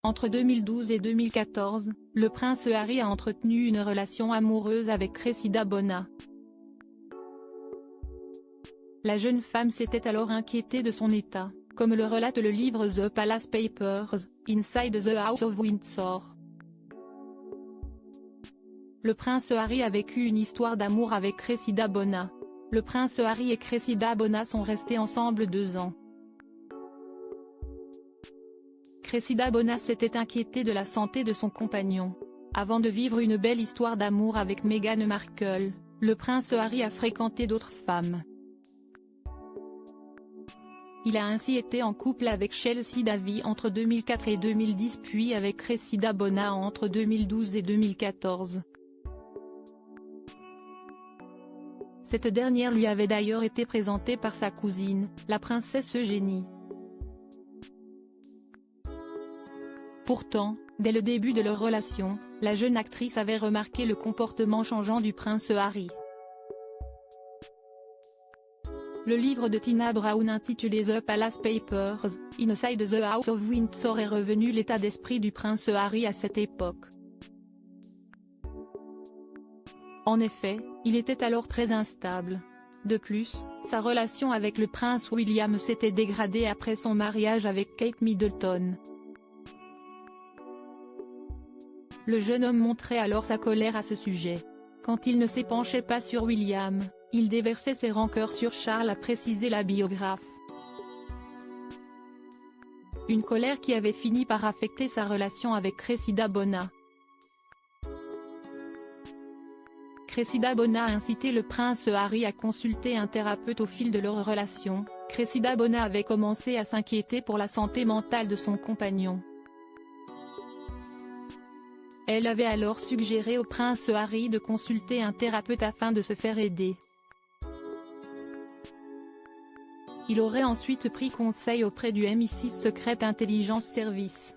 Entre 2012 et 2014, le prince Harry a entretenu une relation amoureuse avec Cressida Bona. La jeune femme s'était alors inquiétée de son état, comme le relate le livre The Palace Papers, Inside the House of Windsor. Le prince Harry a vécu une histoire d'amour avec Cressida Bona. Le prince Harry et Cressida Bona sont restés ensemble 2 ans. Cressida Bona s'était inquiétée de la santé de son compagnon. Avant de vivre une belle histoire d'amour avec Meghan Markle, le prince Harry a fréquenté d'autres femmes. Il a ainsi été en couple avec Chelsea Davy entre 2004 et 2010 puis avec Cressida Bona entre 2012 et 2014. Cette dernière lui avait d'ailleurs été présentée par sa cousine, la princesse Eugénie. Pourtant, dès le début de leur relation, la jeune actrice avait remarqué le comportement changeant du prince Harry. Le livre de Tina Brown intitulé The Palace Papers, Inside the House of Windsor est revenu l'état d'esprit du prince Harry à cette époque. En effet, il était alors très instable. De plus, sa relation avec le prince William s'était dégradée après son mariage avec Kate Middleton. Le jeune homme montrait alors sa colère à ce sujet. Quand il ne s'épanchait pas sur William, il déversait ses rancœurs sur Charles, a précisé la biographe. Une colère qui avait fini par affecter sa relation avec Cressida Bona. Cressida Bona a incité le prince Harry à consulter un thérapeute au fil de leur relation. Cressida Bona avait commencé à s'inquiéter pour la santé mentale de son compagnon. Elle avait alors suggéré au prince Harry de consulter un thérapeute afin de se faire aider. Il aurait ensuite pris conseil auprès du MI6 Secret Intelligence Service.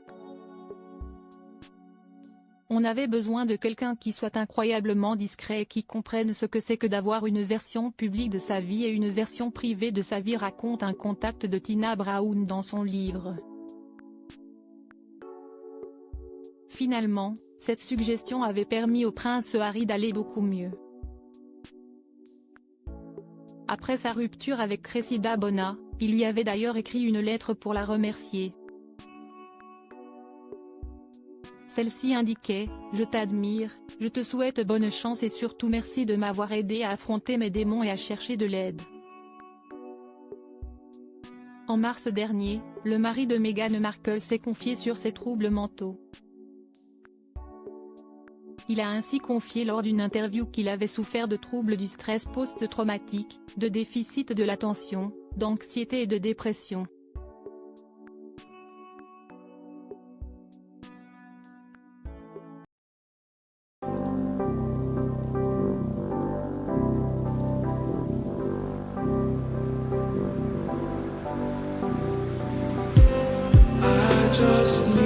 On avait besoin de quelqu'un qui soit incroyablement discret et qui comprenne ce que c'est que d'avoir une version publique de sa vie et une version privée de sa vie, raconte un contact de Tina Brown dans son livre. Finalement, cette suggestion avait permis au prince Harry d'aller beaucoup mieux. Après sa rupture avec Cressida Bona, il lui avait d'ailleurs écrit une lettre pour la remercier. Celle-ci indiquait « Je t'admire, je te souhaite bonne chance et surtout merci de m'avoir aidé à affronter mes démons et à chercher de l'aide. » En mars dernier, le mari de Meghan Markle s'est confié sur ses troubles mentaux. Il a ainsi confié lors d'une interview qu'il avait souffert de troubles du stress post-traumatique, de déficit de l'attention, d'anxiété et de dépression. I just